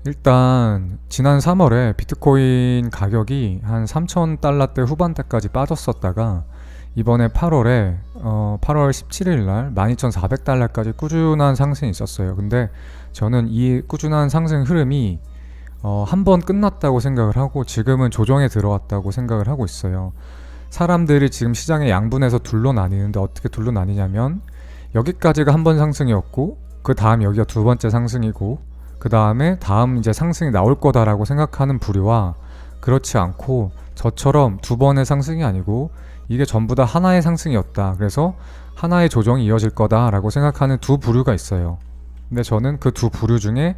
일단 지난 3월에 비트코인 가격이 한 3,000달러대 후반대까지 빠졌었다가 이번에 8월 17일 날 12,400달러까지 꾸준한 상승이 있었어요. 근데 저는 이 꾸준한 상승 흐름이 한 번 끝났다고 생각을 하고 지금은 조정에 들어왔다고 생각을 하고 있어요. 사람들이 지금 시장에 양분해서 둘로 나뉘는데 어떻게 둘로 나뉘냐면 여기까지가 한 번 상승이었고 그 다음 여기가 두 번째 상승이고 그 다음에 다음 이제 상승이 나올 거다라고 생각하는 부류와 그렇지 않고 저처럼 두 번의 상승이 아니고 이게 전부 다 하나의 상승이었다. 그래서 하나의 조정이 이어질 거다라고 생각하는 두 부류가 있어요. 근데 저는 그 두 부류 중에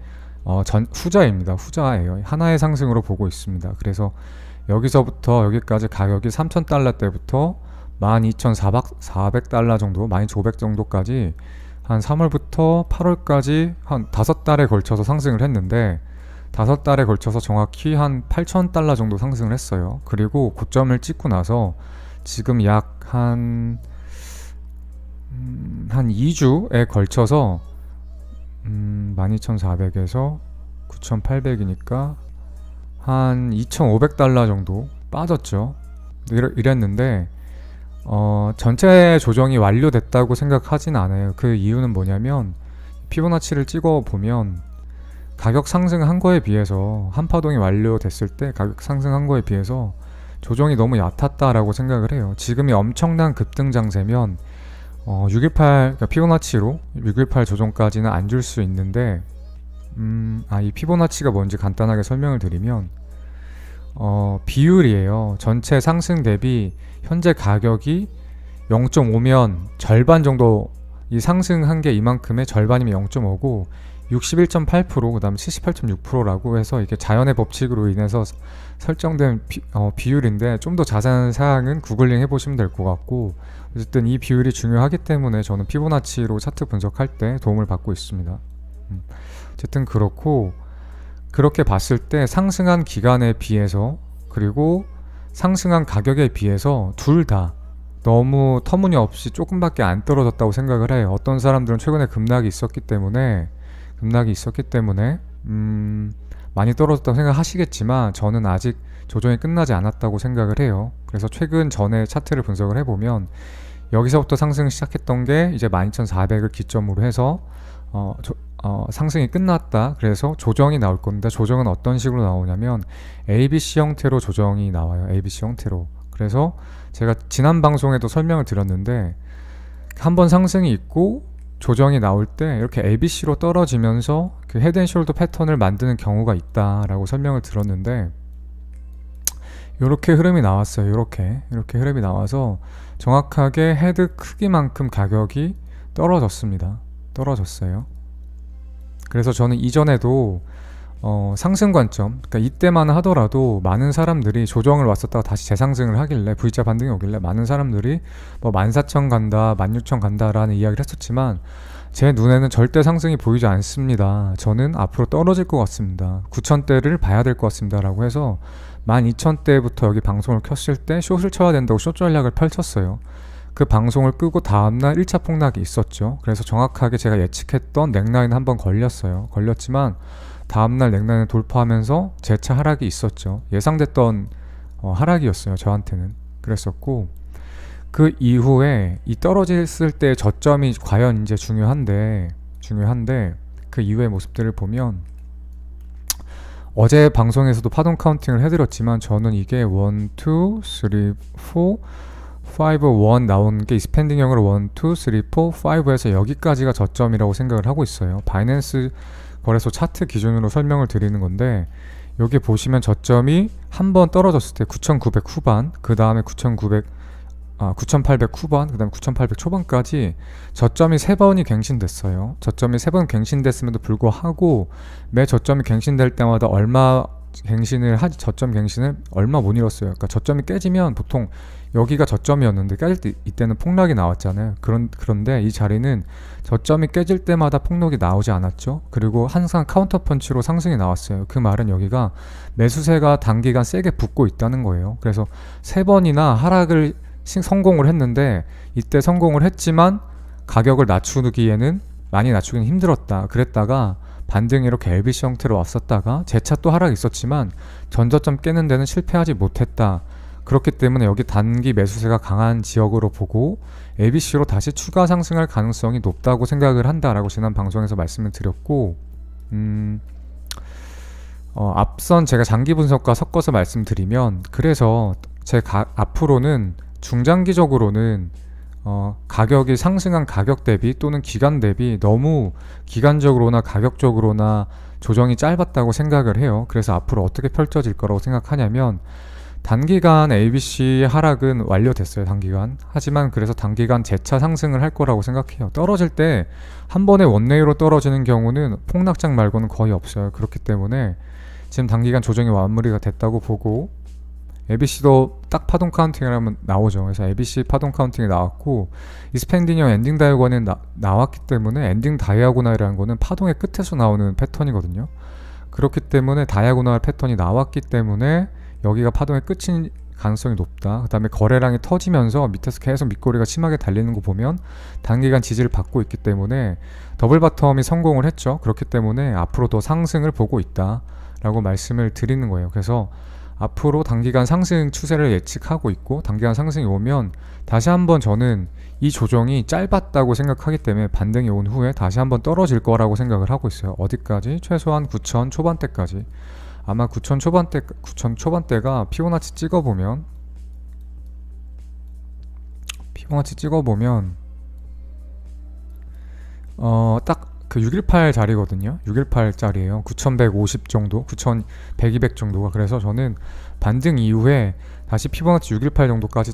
후자입니다. 후자예요. 하나의 상승으로 보고 있습니다. 그래서 여기서부터 여기까지 가격이 3,000달러대부터 12,400달러 정도, 12,500 정도까지 한 3월부터 8월까지 한 5달에 걸쳐서 상승을 했는데 5달에 걸쳐서 정확히 한 8,000달러 정도 상승을 했어요. 그리고 고점을 찍고 나서 지금 약 한 2주에 걸쳐서 12,400에서 9,800이니까 한 2,500달러 정도 빠졌죠. 이랬는데 전체 조정이 완료됐다고 생각하진 않아요. 그 이유는 뭐냐면 피보나치를 찍어 보면 가격 상승한 거에 비해서 한파동이 완료됐을 때 가격 상승한 거에 비해서 조정이 너무 얕았다라고 생각을 해요. 지금이 엄청난 급등 장세면 618, 그러니까 피보나치로 618 조정까지는 안 줄 수 있는데 이 피보나치가 뭔지 간단하게 설명을 드리면 비율이에요. 전체 상승 대비 현재 가격이 0.5면 절반 정도, 이 상승한 게 이만큼의 절반이면 0.5고 61.8%, 그 다음 78.6%라고 해서 이게 자연의 법칙으로 인해서 설정된 비율인데 좀 더 자세한 사항은 구글링 해보시면 될 것 같고 어쨌든 이 비율이 중요하기 때문에 저는 피보나치로 차트 분석할 때 도움을 받고 있습니다. 어쨌든 그렇고 그렇게 봤을 때 상승한 기간에 비해서 그리고 상승한 가격에 비해서 둘 다 너무 터무니없이 조금밖에 안 떨어졌다고 생각을 해요. 어떤 사람들은 최근에 급락이 있었기 때문에 많이 떨어졌다고 생각하시겠지만 저는 아직 조정이 끝나지 않았다고 생각을 해요. 그래서 최근 전에 차트를 분석을 해보면 여기서부터 상승을 시작했던 게 이제 12,400을 기점으로 해서 상승이 끝났다. 그래서 조정이 나올 건데 조정은 어떤 식으로 나오냐면 ABC 형태로 조정이 나와요. ABC 형태로. 그래서 제가 지난 방송에도 설명을 드렸는데 한번 상승이 있고 조정이 나올 때 이렇게 ABC로 떨어지면서 그 헤드앤숄더 패턴을 만드는 경우가 있다라고 설명을 들었는데 이렇게 흐름이 나왔어요. 이렇게 흐름이 나와서 정확하게 헤드 크기만큼 가격이 떨어졌어요. 그래서 저는 이전에도 상승 관점, 그러니까 이때만 하더라도 많은 사람들이 조정을 왔었다가 다시 재상승을 하길래 V자 반등이 오길래 많은 사람들이 뭐 14,000 간다, 16,000 간다라는 이야기를 했었지만 제 눈에는 절대 상승이 보이지 않습니다. 저는 앞으로 떨어질 것 같습니다. 9,000대를 봐야 될 것 같습니다. 라고 해서 12,000대부터 여기 방송을 켰을 때 숏을 쳐야 된다고 숏 전략을 펼쳤어요. 그 방송을 끄고 다음날 1차 폭락이 있었죠. 그래서 정확하게 제가 예측했던 넥라인 한번 걸렸지만 다음날 넥라인을 돌파하면서 재차 하락이 있었죠. 예상됐던 하락이었어요. 저한테는 그랬었고 그 이후에 이 떨어졌을 때 저점이 과연 이제 중요한데 그 이후의 모습들을 보면 어제 방송에서도 파동 카운팅을 해드렸지만 저는 이게 1, 2, 3, 4, 5, 1 나온 게 스펜딩형으로 1, 2, 3, 4, 5에서 여기까지가 저점이라고 생각을 하고 있어요. 바이낸스 거래소 차트 기준으로 설명을 드리는 건데 여기 보시면 저점이 한 번 떨어졌을 때 9,900 후반, 그 다음에 9,800 후반, 그 다음에 9,800 초반까지 저점이 3번이 갱신됐어요. 저점이 3번 갱신됐음에도 불구하고 매 저점이 갱신될 때마다 저점 갱신을 얼마 못 이뤘어요. 그러니까 저점이 깨지면 보통 여기가 저점이었는데 깨질 때 이때는 폭락이 나왔잖아요. 그런데 이 자리는 저점이 깨질 때마다 폭락이 나오지 않았죠. 그리고 항상 카운터 펀치로 상승이 나왔어요. 그 말은 여기가 매수세가 단기간 세게 붙고 있다는 거예요. 그래서 3번이나 하락을 성공을 했는데 이때 성공을 했지만 가격을 낮추기에는 많이 낮추기는 힘들었다. 그랬다가 반등이 이렇게 LBC 형태로 왔었다가 재차 또 하락이 있었지만 전저점 깨는 데는 실패하지 못했다. 그렇기 때문에 여기 단기 매수세가 강한 지역으로 보고 ABC로 다시 추가 상승할 가능성이 높다고 생각을 한다라고 지난 방송에서 말씀을 드렸고, 앞선 제가 장기 분석과 섞어서 말씀드리면, 그래서 앞으로는 중장기적으로는 가격이 상승한 가격 대비 또는 기간 대비 너무 기간적으로나 가격적으로나 조정이 짧았다고 생각을 해요. 그래서 앞으로 어떻게 펼쳐질 거라고 생각하냐면, 단기간 ABC 하락은 완료됐어요. 단기간. 하지만 그래서 단기간 재차 상승을 할 거라고 생각해요. 떨어질 때 한 번에 원레이로 떨어지는 경우는 폭락장 말고는 거의 없어요. 그렇기 때문에 지금 단기간 조정이 마무리가 됐다고 보고, ABC도 딱 파동 카운팅을 하면 나오죠. 그래서 ABC 파동 카운팅이 나왔고, 이스펜딩형 엔딩 다이아곤이 나왔기 때문에, 엔딩 다이아고날이라는 거는 파동의 끝에서 나오는 패턴이거든요. 그렇기 때문에 다이아고날 패턴이 나왔기 때문에 여기가 파동의 끝인 가능성이 높다. 그 다음에 거래량이 터지면서 밑에서 계속 밑꼬리가 심하게 달리는 거 보면 단기간 지지를 받고 있기 때문에 더블 바텀이 성공을 했죠. 그렇기 때문에 앞으로 더 상승을 보고 있다 라고 말씀을 드리는 거예요. 그래서 앞으로 단기간 상승 추세를 예측하고 있고, 단기간 상승이 오면 다시 한번 저는 이 조정이 짧았다고 생각하기 때문에 반등이 온 후에 다시 한번 떨어질 거라고 생각을 하고 있어요. 어디까지? 최소한 9,000 초반대까지. 아마 9,000 초반대가 피보나치 찍어보면 딱 그 618 자리거든요. 618 자리예요. 9,150 정도, 9,100, 200 정도가. 그래서 저는 반등 이후에 다시 피보나치 618 정도까지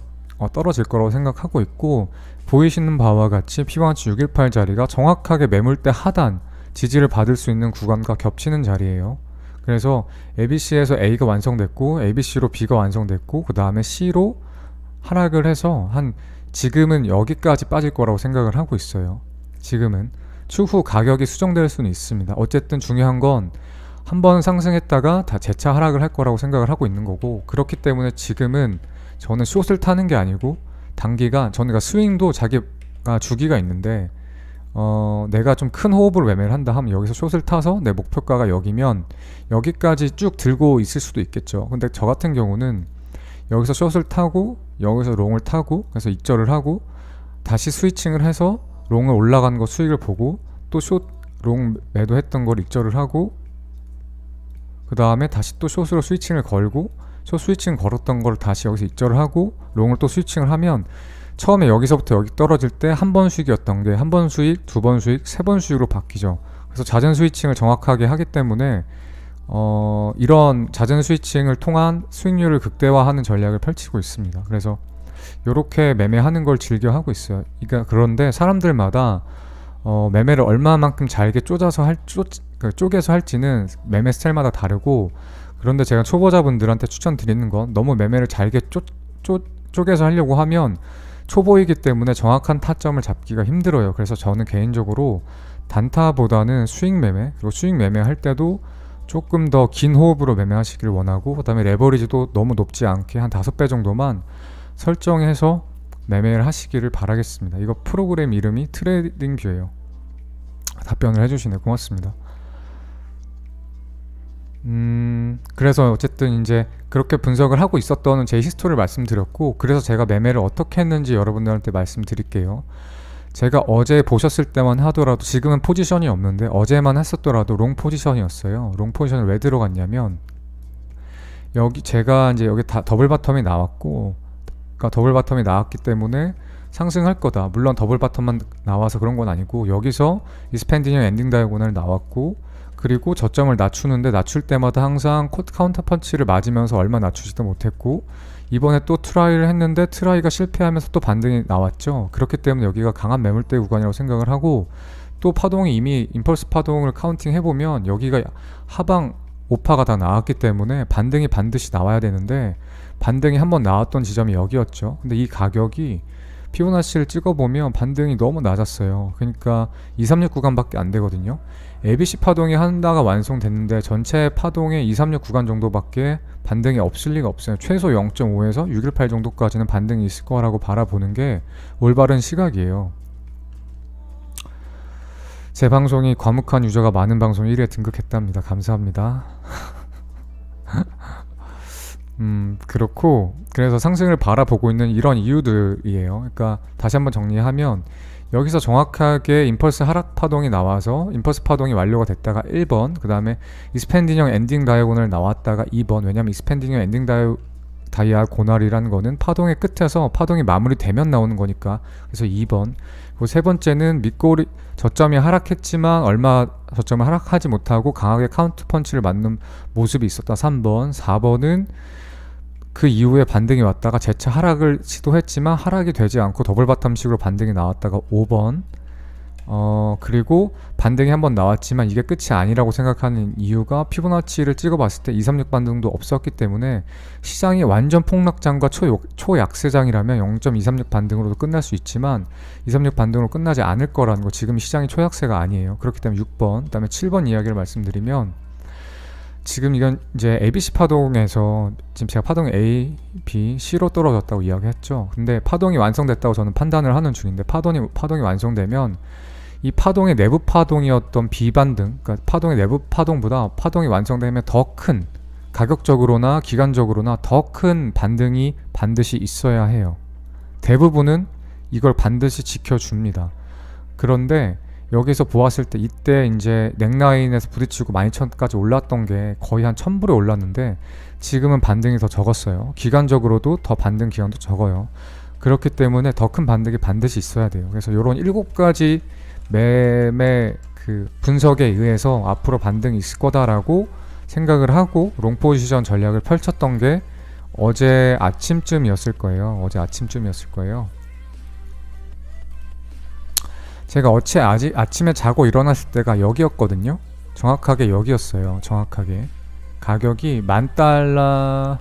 떨어질 거라고 생각하고 있고, 보이시는 바와 같이 피보나치 618 자리가 정확하게 매물대 하단 지지를 받을 수 있는 구간과 겹치는 자리예요. 그래서 ABC에서 A가 완성됐고, ABC로 B가 완성됐고, 그 다음에 C로 하락을 해서 지금은 여기까지 빠질 거라고 생각을 하고 있어요. 지금은 추후 가격이 수정될 수는 있습니다. 어쨌든 중요한 건 한번 상승했다가 다 재차 하락을 할 거라고 생각을 하고 있는 거고, 그렇기 때문에 지금은 저는 숏을 타는 게 아니고 단기간, 저는 스윙도 자기가 주기가 있는데, 내가 좀 큰 호흡으로 매매를 한다 하면 여기서 숏을 타서 내 목표가가 여기면 여기까지 쭉 들고 있을 수도 있겠죠. 근데 저 같은 경우는 여기서 숏을 타고 여기서 롱을 타고, 그래서 익절을 하고 다시 스위칭을 해서 롱을 올라가는 거 수익을 보고, 또 숏 롱 매도했던 걸 익절을 하고, 그 다음에 다시 또 숏으로 스위칭을 걸고, 숏 스위칭 걸었던 걸 다시 여기서 익절을 하고 롱을 또 스위칭을 하면, 처음에 여기서부터 여기 떨어질 때 한 번 수익이었던 게 한 번 수익, 두 번 수익, 세 번 수익으로 바뀌죠. 그래서 잦은 스위칭을 정확하게 하기 때문에 이런 잦은 스위칭을 통한 수익률을 극대화하는 전략을 펼치고 있습니다. 그래서 이렇게 매매하는 걸 즐겨 하고 있어요. 그런데 사람들마다 매매를 얼마만큼 잘게 쪼개서 할지는 매매 스타일마다 다르고, 그런데 제가 초보자분들한테 추천드리는 건, 너무 매매를 잘게 쪼개서 하려고 하면 초보이기 때문에 정확한 타점을 잡기가 힘들어요. 그래서 저는 개인적으로 단타보다는 수익 매매, 그리고 수익 매매할 때도 조금 더 긴 호흡으로 매매하시길 원하고, 그 다음에 레버리지도 너무 높지 않게 한 5배 정도만 설정해서 매매를 하시기를 바라겠습니다. 이거 프로그램 이름이 트레이딩 뷰예요. 답변을 해주시네. 고맙습니다. 그래서 어쨌든 이제 그렇게 분석을 하고 있었던 제 히스토리를 말씀드렸고, 그래서 제가 매매를 어떻게 했는지 여러분들한테 말씀드릴게요. 제가 어제 보셨을 때만 하더라도, 지금은 포지션이 없는데 어제만 했었더라도 롱 포지션이었어요. 롱 포지션을 왜 들어갔냐면, 제가 이제 여기 다 더블 바텀이 나왔고, 그러니까 더블 바텀이 나왔기 때문에 상승할 거다. 물론 더블 바텀만 나와서 그런 건 아니고, 여기서 이스펜딩형 엔딩 다이아고널 나왔고, 그리고 저점을 낮출 때마다 항상 카운터 펀치를 맞으면서 얼마 낮추지도 못했고, 이번에 또 트라이를 했는데 트라이가 실패하면서 또 반등이 나왔죠. 그렇기 때문에 여기가 강한 매물대 구간이라고 생각을 하고, 또 파동이 이미 임펄스 파동을 카운팅 해보면 여기가 하방 5파가 다 나왔기 때문에 반등이 반드시 나와야 되는데, 반등이 한번 나왔던 지점이 여기였죠. 근데 이 가격이 피보나치를 찍어보면 반등이 너무 낮았어요. 그러니까 236 구간밖에 안 되거든요. ABC 파동이 하나가 완성됐는데 전체 파동의 236 구간 정도밖에 반등이 없을 리가 없어요. 최소 0.5에서 618 정도까지는 반등이 있을 거라고 바라보는 게 올바른 시각이에요. 제 방송이 과묵한 유저가 많은 방송 1위에 등극했답니다. 감사합니다. 그렇고 그래서 상승을 바라보고 있는 이런 이유들이에요. 그러니까 다시 한번 정리하면 여기서 정확하게 임펄스 하락 파동이 나와서 임펄스 파동이 완료가 됐다가 1번, 그 다음에 이스펜딩형 엔딩 다이아고널 나왔다가 2번. 왜냐면 이스펜딩형 엔딩 다이아고널이라는 거는 파동의 끝에서 파동이 마무리되면 나오는 거니까, 그래서 2번. 그리고 세 번째는 밑꼬리 저점이 하락했지만 얼마 저점을 하락하지 못하고 강하게 카운트 펀치를 맞는 모습이 있었다. 3번. 4번은 그 이후에 반등이 왔다가 재차 하락을 시도했지만 하락이 되지 않고 더블 바텀식으로 반등이 나왔다가 5번. 그리고 반등이 한번 나왔지만 이게 끝이 아니라고 생각하는 이유가 피보나치를 찍어봤을 때 236 반등도 없었기 때문에 시장이 완전 폭락장과 초약세장이라면 0.236 반등으로도 끝날 수 있지만 236 반등으로 끝나지 않을 거라는 거, 지금 시장이 초약세가 아니에요. 그렇기 때문에 6번, 그 다음에 7번 이야기를 말씀드리면, 지금 이건 이제 ABC 파동에서 지금 제가 파동이 A, B, C로 떨어졌다고 이야기했죠. 근데 파동이 완성됐다고 저는 판단을 하는 중인데, 파동이 완성되면 이 파동의 내부 파동이었던 비반등, 그러니까 파동의 내부 파동보다 파동이 완성되면 더 큰, 가격적으로나 기간적으로나 더 큰 반등이 반드시 있어야 해요. 대부분은 이걸 반드시 지켜줍니다. 그런데 여기서 보았을 때 이때 이제 넥라인에서 부딪히고 12,000까지 올랐던 게 거의 한 1000불에 올랐는데 지금은 반등이 더 적었어요. 기간적으로도 더 반등 기간도 적어요. 그렇기 때문에 더 큰 반등이 반드시 있어야 돼요. 그래서 이런 7가지 매매 그 분석에 의해서 앞으로 반등이 있을 거다라고 생각을 하고 롱 포지션 전략을 펼쳤던 게 어제 아침쯤이었을 거예요. 제가 어제 아침에 자고 일어났을 때가 여기였거든요. 정확하게 여기였어요. 정확하게 가격이 $10,000,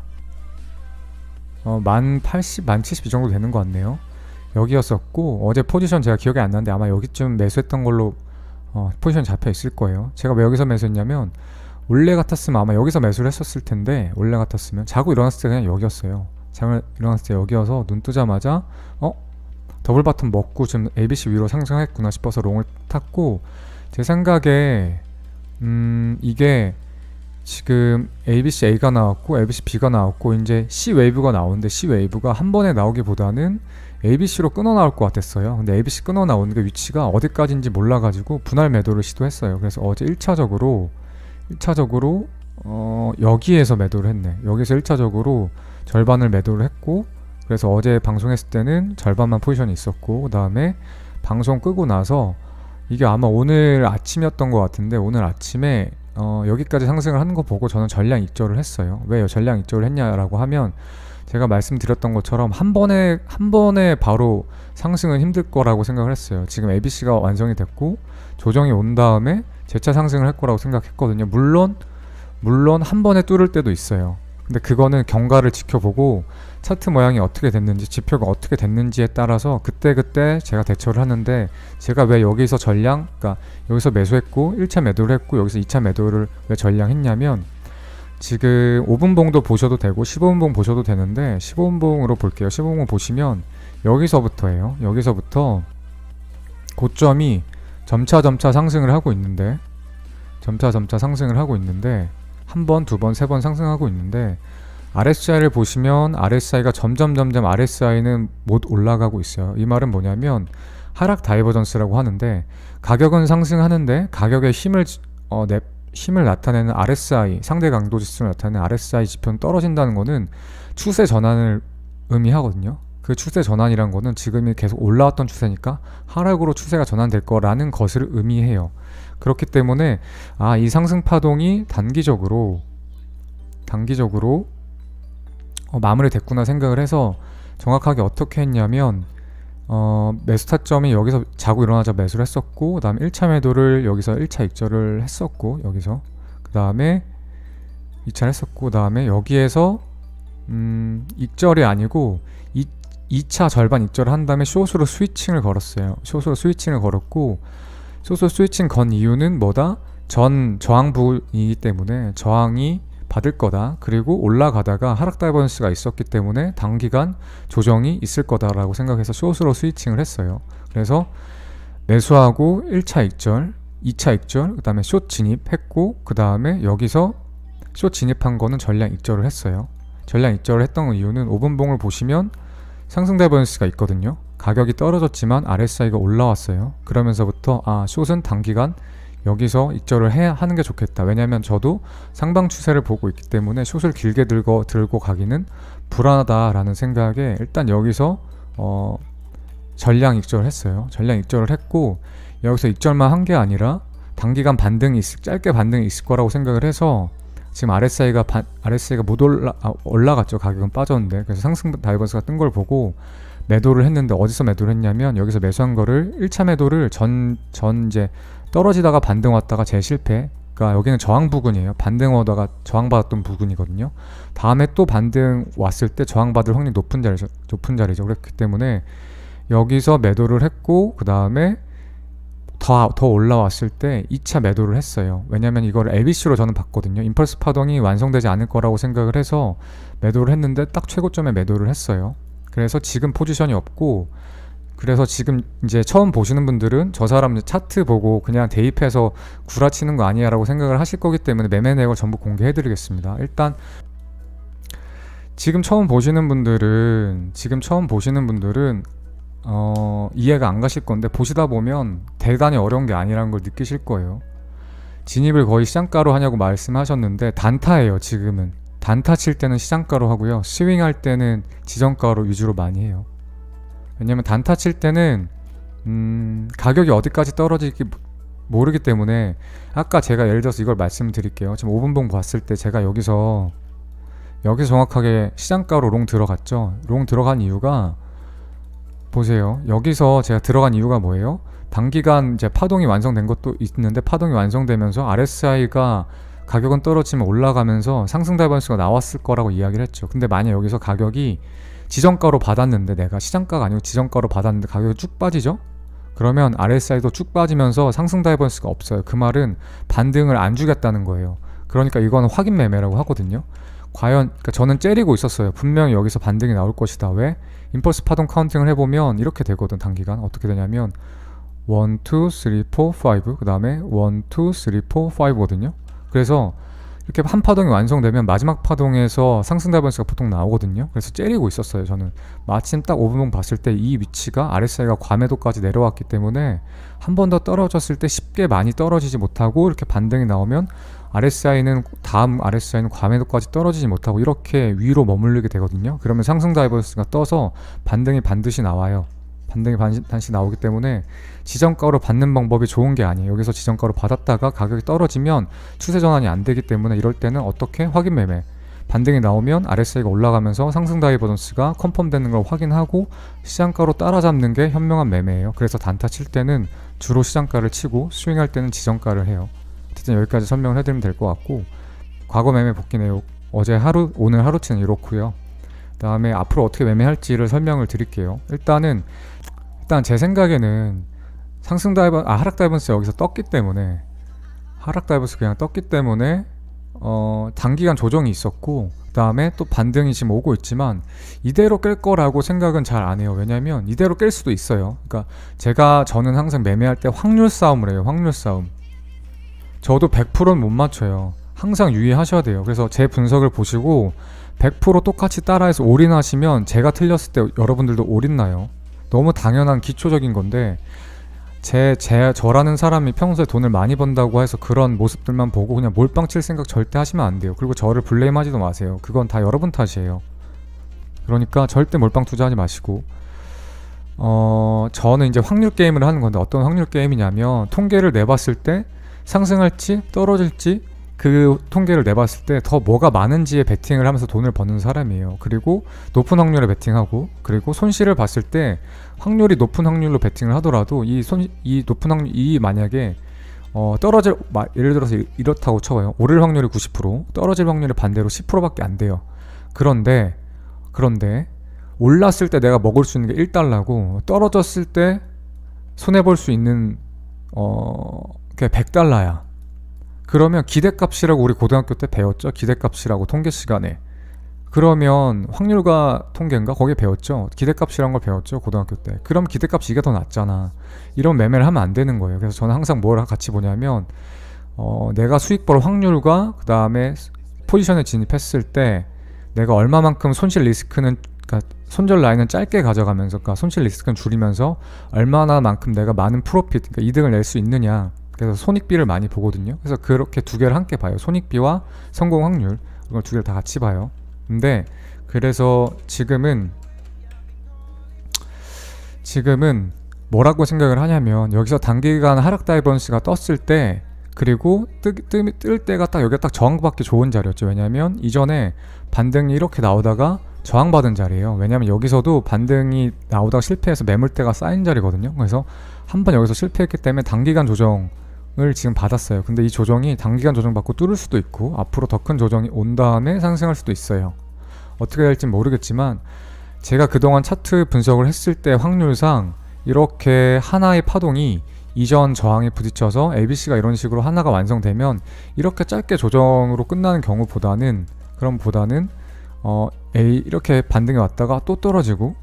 1080, 1070 이 정도 되는 것 같네요. 여기였었고, 어제 포지션 제가 기억이 안 나는데 아마 여기쯤 매수했던 걸로 포지션 잡혀 있을 거예요. 제가 왜 여기서 매수했냐면, 원래 같았으면 아마 여기서 매수를 했었을 텐데, 원래 같았으면 자고 일어났을 때 그냥 여기였어요. 자고 일어났을 때 여기여서 눈 뜨자마자 더블 바텀 먹고 좀 ABC 위로 상승했구나 싶어서 롱을 탔고, 제 생각에 이게 지금 ABC A가 나왔고 ABC B가 나왔고 이제 C 웨이브가 나오는데, C 웨이브가 한 번에 나오기보다는 ABC로 끊어 나올 것 같았어요. 근데 ABC 끊어 나오는 게 위치가 어디까지인지 몰라가지고 분할 매도를 시도했어요. 그래서 어제 1차적으로 여기에서 매도를 했네. 여기서 1차적으로 절반을 매도를 했고, 그래서 어제 방송했을 때는 절반만 포지션이 있었고, 그 다음에 방송 끄고 나서 이게 아마 오늘 아침이었던 것 같은데, 오늘 아침에 여기까지 상승을 하는 거 보고 저는 전량 익절을 했어요. 왜요? 전량 익절을 했냐라고 하면, 제가 말씀드렸던 것처럼 한 번에 바로 상승은 힘들 거라고 생각을 했어요. 지금 ABC가 완성이 됐고 조정이 온 다음에 재차 상승을 할 거라고 생각했거든요. 물론 한 번에 뚫을 때도 있어요. 근데 그거는 경과를 지켜보고 차트 모양이 어떻게 됐는지, 지표가 어떻게 됐는지에 따라서 그때 제가 대처를 하는데, 제가 왜 여기서 그러니까 여기서 매수했고 1차 매도를 했고 여기서 2차 매도를 왜 전량했냐면, 지금 5분봉도 보셔도 되고 15분봉 보셔도 되는데 15분봉으로 볼게요. 15분봉 보시면 여기서부터예요. 여기서부터 고점이 점차 상승을 하고 있는데, 한 번, 두 번, 세 번 상승하고 있는데, RSI를 보시면 RSI가 점점 RSI는 못 올라가고 있어요. 이 말은 뭐냐면 하락 다이버전스라고 하는데, 가격은 상승하는데 가격의 힘을 나타내는 RSI, 상대 강도 지수를 나타내는 RSI 지표는 떨어진다는 거는 추세 전환을 의미하거든요. 그 추세 전환이란 거는 지금이 계속 올라왔던 추세니까 하락으로 추세가 전환될 거라는 것을 의미해요. 그렇기 때문에 이 상승 파동이 단기적으로 마무리됐구나 생각을 해서 정확하게 어떻게 했냐면, 매수 타점이 여기서 자고 일어나자 매수를 했었고, 그 다음에 1차 매도를 여기서 1차 익절을 했었고, 여기서 그 다음에 2차 했었고, 그 다음에 여기에서 익절이 아니고 2차 절반 익절을 한 다음에 숏으로 스위칭을 걸었어요. 숏으로 스위칭을 건 이유는 뭐다? 전 저항 부분이기 때문에 저항이 받을 거다. 그리고 올라가다가 하락 다이버전스가 있었기 때문에 단기간 조정이 있을 거다라고 생각해서 숏으로 스위칭을 했어요. 그래서 매수하고 1차 익절, 2차 익절, 그 다음에 숏 진입했고, 그 다음에 여기서 숏 진입한 거는 전량 익절을 했어요. 전량 익절을 했던 이유는 5분봉을 보시면 상승 다이버전스가 있거든요. 가격이 떨어졌지만 RSI가 올라왔어요. 그러면서부터 숏은 단기간 여기서 익절을 하는 게 좋겠다. 왜냐면 저도 상방 추세를 보고 있기 때문에 숏을 길게 들고 가기는 불안하다라는 생각에 일단 여기서 전량 익절을 했어요. 전량 익절을 했고, 여기서 익절만 한 게 아니라 단기간 짧게 반등이 있을 거라고 생각을 해서 지금 RSI가 못 올라갔죠. 가격은 빠졌는데. 그래서 상승 다이버스가 뜬 걸 보고 매도를 했는데, 어디서 매도를 했냐면 여기서 매수한 거를 1차 매도를 이제 떨어지다가 반등 왔다가 재실패. 그러니까 여기는 저항 부근이에요. 반등 오다가 저항받았던 부근이거든요. 다음에 또 반등 왔을 때 저항받을 확률이 높은 자리죠. 그렇기 때문에 여기서 매도를 했고, 그 다음에 더 올라왔을 때 2차 매도를 했어요. 왜냐면 이걸 LBC로 저는 봤거든요. 임펄스 파동이 완성되지 않을 거라고 생각을 해서 매도를 했는데 딱 최고점에 매도를 했어요. 그래서 지금 포지션이 없고, 그래서 지금 이제 처음 보시는 분들은 저 사람 차트 보고 그냥 대입해서 구라치는 거 아니야 라고 생각을 하실 거기 때문에 매매 내역을 전부 공개해 드리겠습니다. 일단 지금 처음 보시는 분들은 이해가 안 가실 건데, 보시다 보면 대단히 어려운 게 아니라는 걸 느끼실 거예요. 진입을 거의 시장가로 하냐고 말씀하셨는데, 단타예요. 지금은 단타 칠 때는 시장가로 하고요, 스윙할 때는 지정가로 위주로 많이 해요. 왜냐면 단타 칠 때는 가격이 어디까지 떨어질지 모르기 때문에, 아까 제가 예를 들어서 이걸 말씀드릴게요. 지금 5분봉 봤을 때 제가 여기서 정확하게 시장가로 롱 들어갔죠. 롱 들어간 이유가, 보세요. 여기서 제가 들어간 이유가 뭐예요? 단기간 이제 파동이 완성된 것도 있는데, 파동이 완성되면서 RSI가 가격은 떨어지면 올라가면서 상승 다이버전스가 나왔을 거라고 이야기를 했죠. 근데 만약 여기서 가격이 지정가로 받았는데, 내가 시장가가 아니고 지정가로 받았는데 가격이 쭉 빠지죠? 그러면 RSI도 쭉 빠지면서 상승 다이버전스가 없어요. 그 말은 반등을 안 주겠다는 거예요. 그러니까 이거는 확인 매매라고 하거든요. 그러니까 저는 째리고 있었어요. 분명히 여기서 반등이 나올 것이다. 왜? 임펄스 파동 카운팅을 해보면 이렇게 되거든. 단기간 어떻게 되냐면 1, 2, 3, 4, 5, 그 다음에 1, 2, 3, 4, 5거든요. 그래서 이렇게 한 파동이 완성되면 마지막 파동에서 상승 다이버전스가 보통 나오거든요. 그래서 째리고 있었어요. 저는 마침 딱 5분봉 봤을 때 이 위치가 RSI가 과매도까지 내려왔기 때문에 한 번 더 떨어졌을 때 쉽게 많이 떨어지지 못하고, 이렇게 반등이 나오면 다음 RSI는 과매도까지 떨어지지 못하고 이렇게 위로 머무르게 되거든요. 그러면 상승 다이버전스가 떠서 반등이 반드시 나와요. 반등이 반드시 나오기 때문에 지정가로 받는 방법이 좋은 게 아니에요. 여기서 지정가로 받았다가 가격이 떨어지면 추세 전환이 안 되기 때문에, 이럴 때는 어떻게? 확인 매매. 반등이 나오면 RSI가 올라가면서 상승 다이버전스가 컨펌 되는 걸 확인하고 시장가로 따라잡는 게 현명한 매매예요. 그래서 단타 칠 때는 주로 시장가를 치고, 스윙할 때는 지정가를 해요. 어쨌든 여기까지 설명을 해드리면 될 것 같고, 과거 매매 복귀 내용 오늘 하루치는 이렇고요. 그 다음에 앞으로 어떻게 매매할지를 설명을 드릴게요. 일단 제 생각에는 하락 다이버전스 여기서 떴기 때문에, 단기간 조정이 있었고, 그 다음에 또 반등이 지금 오고 있지만 이대로 깰 거라고 생각은 잘 안 해요. 왜냐면 이대로 깰 수도 있어요. 그러니까 저는 항상 매매할 때 확률 싸움을 해요. 확률 싸움. 저도 100%는 못 맞춰요. 항상 유의하셔야 돼요. 그래서 제 분석을 보시고 100% 똑같이 따라해서 올인하시면 제가 틀렸을 때 여러분들도 올인나요. 너무 당연한 기초적인 건데, 저라는 사람이 평소에 돈을 많이 번다고 해서 그런 모습들만 보고 그냥 몰빵 칠 생각 절대 하시면 안 돼요. 그리고 저를 블레임하지도 마세요. 그건 다 여러분 탓이에요. 그러니까 절대 몰빵 투자하지 마시고, 저는 이제 확률 게임을 하는 건데, 어떤 확률 게임이냐면 통계를 내봤을 때 상승할지 떨어질지 그 통계를 내봤을 때 더 뭐가 많은지에 베팅을 하면서 돈을 버는 사람이에요. 그리고 높은 확률에 베팅하고, 그리고 손실을 봤을 때 확률이 높은 확률로 베팅을 하더라도 이 높은 확률, 만약에 예를 들어서 이렇다고 쳐봐요. 오를 확률이 90%, 떨어질 확률이 반대로 10%밖에 안 돼요. 그런데 올랐을 때 내가 먹을 수 있는 게 1달러고 떨어졌을 때 손해볼 수 있는 그게 100달러야. 그러면 기대값이라고 우리 고등학교 때 배웠죠? 기대값이라고 통계 시간에. 그러면 확률과 통계인가 거기에 배웠죠. 기대값이란 걸 배웠죠, 고등학교 때. 그럼 기대값이 이게 더 낫잖아. 이런 매매를 하면 안 되는 거예요. 그래서 저는 항상 뭘 같이 보냐면 내가 수익 벌 확률과 그 다음에 포지션에 진입했을 때 내가 얼마만큼 손실 리스크는, 그러니까 손절 라인은 짧게 가져가면서, 그러니까 손실 리스크는 줄이면서 얼마나만큼 내가 많은 프로핏, 그러니까 이득을 낼 수 있느냐. 그래서 손익비를 많이 보거든요. 그래서 그렇게 두 개를 함께 봐요. 손익비와 성공 확률, 이걸 두 개를 다 같이 봐요. 근데 그래서 지금은 뭐라고 생각을 하냐면, 여기서 단기간 하락 다이버런스가 떴을 때, 그리고 뜰 때가 딱 여기가 딱 저항받기 좋은 자리였죠. 왜냐면 이전에 반등이 이렇게 나오다가 저항받은 자리예요. 왜냐면 여기서도 반등이 나오다가 실패해서 매물대가 쌓인 자리거든요. 그래서 한번 여기서 실패했기 때문에 단기간 조정을 지금 받았어요. 근데 이 조정이 단기간 조정 받고 뚫을 수도 있고 앞으로 더 큰 조정이 온 다음에 상승할 수도 있어요. 어떻게 될지 모르겠지만 제가 그동안 차트 분석을 했을 때 확률상 이렇게 하나의 파동이 이전 저항에 부딪혀서 ABC가 이런 식으로 하나가 완성되면 이렇게 짧게 조정으로 끝나는 경우보다는 A 이렇게 반등이 왔다가 또 떨어지고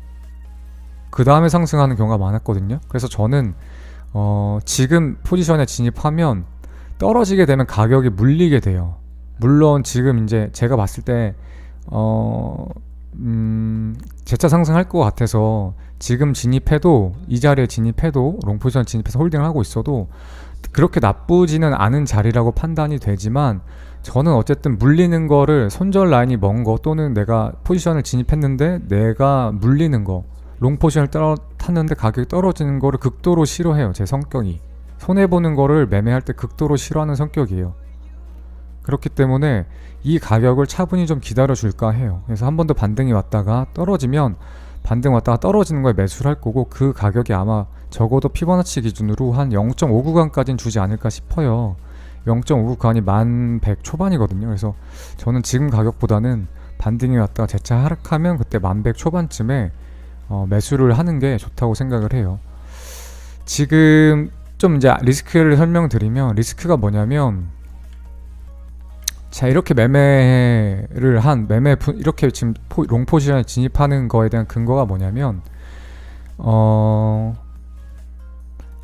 그 다음에 상승하는 경우가 많았거든요. 그래서 저는 지금 포지션에 진입하면 떨어지게 되면 가격이 물리게 돼요. 물론 지금 이제 제가 봤을 때 재차 상승할 것 같아서 지금 진입해도, 이 자리에 진입해도, 롱포지션 진입해서 홀딩을 하고 있어도 그렇게 나쁘지는 않은 자리라고 판단이 되지만, 저는 어쨌든 물리는 거를, 손절 라인이 먼 거 또는 내가 포지션을 진입했는데 내가 물리는 거, 롱포지션을 탔는데 가격이 떨어지는 거를 극도로 싫어해요. 제 성격이 손해보는 거를 매매할 때 극도로 싫어하는 성격이에요. 그렇기 때문에 이 가격을 차분히 좀 기다려 줄까 해요. 그래서 한 번 더 반등이 왔다가 떨어지면 반등 왔다가 떨어지는 거에 매수를 할 거고, 그 가격이 아마 적어도 피보나치 기준으로 한 0.5 구간까지는 주지 않을까 싶어요. 0.5 구간이 1100 초반이거든요. 그래서 저는 지금 가격보다는 반등이 왔다가 재차 하락하면 그때 1100 초반쯤에 매수를 하는 게 좋다고 생각을 해요. 지금 좀 이제 리스크를 설명드리면, 리스크가 뭐냐면, 자, 이렇게 이렇게 지금 롱 포지션에 진입하는 거에 대한 근거가 뭐냐면,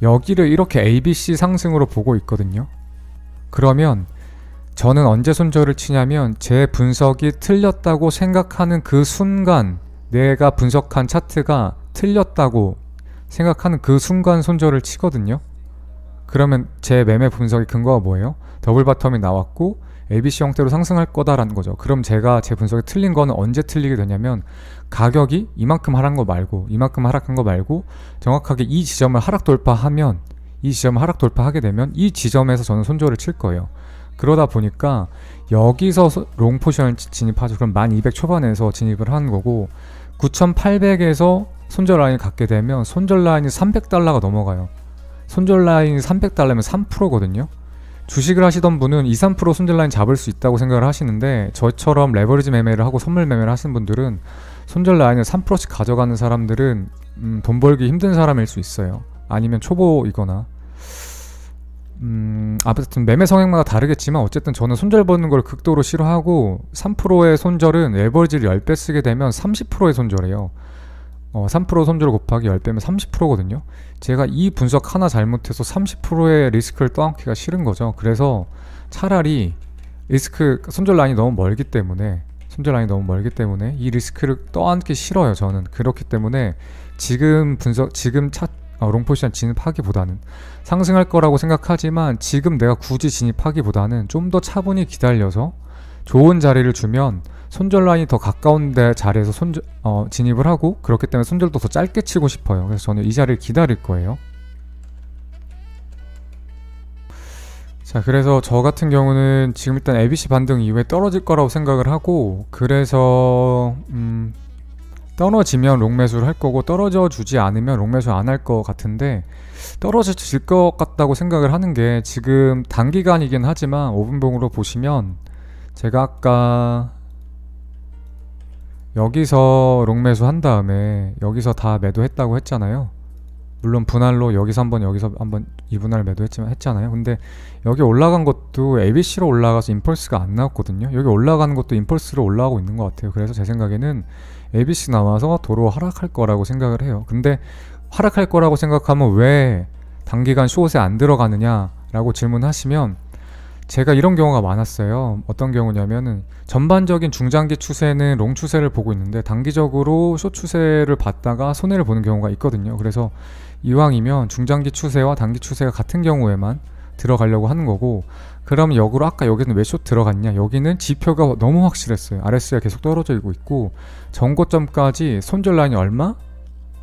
여기를 이렇게 ABC 상승으로 보고 있거든요. 그러면 저는 언제 손절을 치냐면, 제 분석이 틀렸다고 생각하는 그 순간, 내가 분석한 차트가 틀렸다고 생각하는 그 순간 손절을 치거든요. 그러면 제 매매 분석의 근거가 뭐예요? 더블 바텀이 나왔고 ABC 형태로 상승할 거다라는 거죠. 그럼 제가 제 분석이 틀린 거는 언제 틀리게 되냐면, 가격이 이만큼 하락한 거 말고 정확하게 이 지점을 하락 돌파하게 되면 이 지점에서 저는 손절을 칠 거예요. 그러다 보니까 여기서 롱 포지션을 진입하죠. 그럼 1200 초반에서 진입을 하는 거고, 9800에서 손절 라인을 갖게 되면 손절 라인이 300달러가 넘어가요. 손절 라인이 300달러면 3%거든요. 주식을 하시던 분은 2-3% 손절 라인 잡을 수 있다고 생각을 하시는데, 저처럼 레버리지 매매를 하고 선물 매매를 하시는 분들은 손절 라인을 3%씩 가져가는 사람들은 돈 벌기 힘든 사람일 수 있어요. 아니면 초보이거나. 아무튼 매매 성향마다 다르겠지만 어쨌든 저는 손절 버는 걸 극도로 싫어하고, 3%의 손절은 레버리지를 10배 쓰게 되면 30%의 손절이에요. 3% 손절 곱하기 10배면 30%거든요. 제가 이 분석 하나 잘못해서 30%의 리스크를 떠안기가 싫은 거죠. 그래서 차라리 손절 라인이 너무 멀기 때문에 이 리스크를 떠안기 싫어요, 저는. 그렇기 때문에 지금 롱포지션 진입하기보다는, 상승할 거라고 생각하지만 지금 내가 굳이 진입하기보다는 좀 더 차분히 기다려서 좋은 자리를 주면 손절 라인이 더 가까운 자리에서 진입을 하고, 그렇기 때문에 손절도 더 짧게 치고 싶어요. 그래서 저는 이 자리를 기다릴 거예요. 자, 그래서 저 같은 경우는 지금 일단 ABC 반등 이후에 떨어질 거라고 생각을 하고, 그래서 떨어지면 롱매수를 할 거고, 떨어져 주지 않으면 롱매수 안 할 것 같은데, 떨어질 것 같다고 생각을 하는 게, 지금 단기간이긴 하지만 5분봉으로 보시면 제가 아까 여기서 롱매수 한 다음에 여기서 다 매도했다고 했잖아요. 물론 분할로 여기서 한번 2분할 했잖아요. 근데 여기 올라간 것도 ABC로 올라가서 임펄스가 안 나왔거든요. 여기 올라가는 것도 임펄스로 올라가고 있는 것 같아요. 그래서 제 생각에는 ABC 나와서 도로 하락할 거라고 생각을 해요. 근데 하락할 거라고 생각하면 왜 단기간 숏에 안 들어가느냐라고 질문하시면, 제가 이런 경우가 많았어요. 어떤 경우냐면은 전반적인 중장기 추세는 롱 추세를 보고 있는데 단기적으로 숏 추세를 봤다가 손해를 보는 경우가 있거든요. 그래서 이왕이면 중장기 추세와 단기 추세가 같은 경우에만 들어가려고 하는 거고, 그럼 역으로 아까 여기는 왜 숏 들어갔냐, 여기는 지표가 너무 확실했어요. RSI가 계속 떨어지고 있고 전고점까지 손절 라인이 얼마?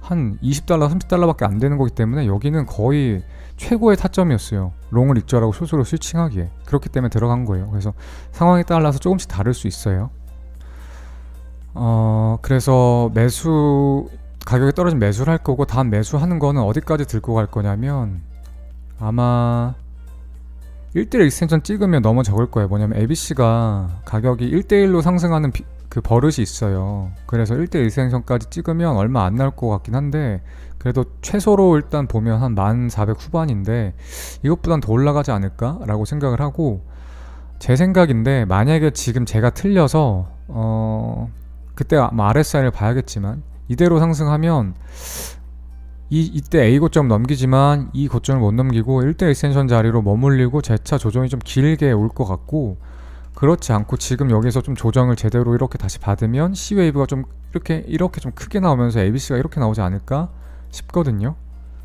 한 20달러, 30달러밖에 안 되는 거기 때문에 여기는 거의 최고의 타점이었어요. 롱을 익절하고 숏으로 스위칭하기에. 그렇기 때문에 들어간 거예요. 그래서 상황에 따라서 조금씩 다를 수 있어요. 그래서 가격이 떨어진 매수를 할 거고, 다음 매수하는 거는 어디까지 들고 갈 거냐면 아마 1대1 익스텐션 찍으면 너무 적을 거예요. 뭐냐면 ABC가 가격이 1대1로 상승하는 그 버릇이 있어요. 그래서 1대1 익스텐션까지 찍으면 얼마 안 나올 것 같긴 한데, 그래도 최소로 일단 보면 한 1400 후반인데 이것보단 더 올라가지 않을까 라고 생각을 하고, 제 생각인데 만약에 지금 제가 틀려서 그때 아마 RSI를 봐야겠지만 이대로 상승하면 이때 A 고점 넘기지만 이 고점을 못 넘기고 1대 익스텐션 자리로 머물리고 재차 조정이 좀 길게 올 것 같고, 그렇지 않고 지금 여기서 좀 조정을 제대로 이렇게 다시 받으면 C웨이브가 좀 이렇게 좀 크게 나오면서 ABC가 이렇게 나오지 않을까 싶거든요.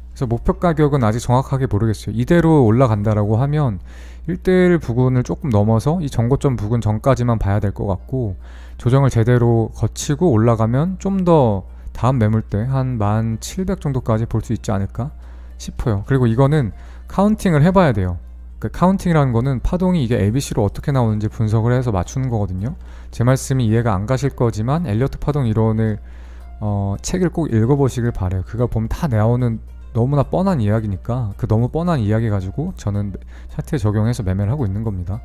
그래서 목표 가격은 아직 정확하게 모르겠어요. 이대로 올라간다라고 하면 1대1 부근을 조금 넘어서 이 전고점 부근 전까지만 봐야 될 것 같고, 조정을 제대로 거치고 올라가면 좀 더 다음 매물대 한 1700 정도까지 볼 수 있지 않을까 싶어요. 그리고 이거는 카운팅을 해봐야 돼요. 그 카운팅이라는 거는 파동이 이게 ABC로 어떻게 나오는지 분석을 해서 맞추는 거거든요. 제 말씀이 이해가 안 가실 거지만 엘리어트 파동 이론을 책을 꼭 읽어보시길 바래요. 그거 보면 다 나오는 너무나 뻔한 이야기니까 그 너무 뻔한 이야기 가지고 저는 차트에 적용해서 매매를 하고 있는 겁니다.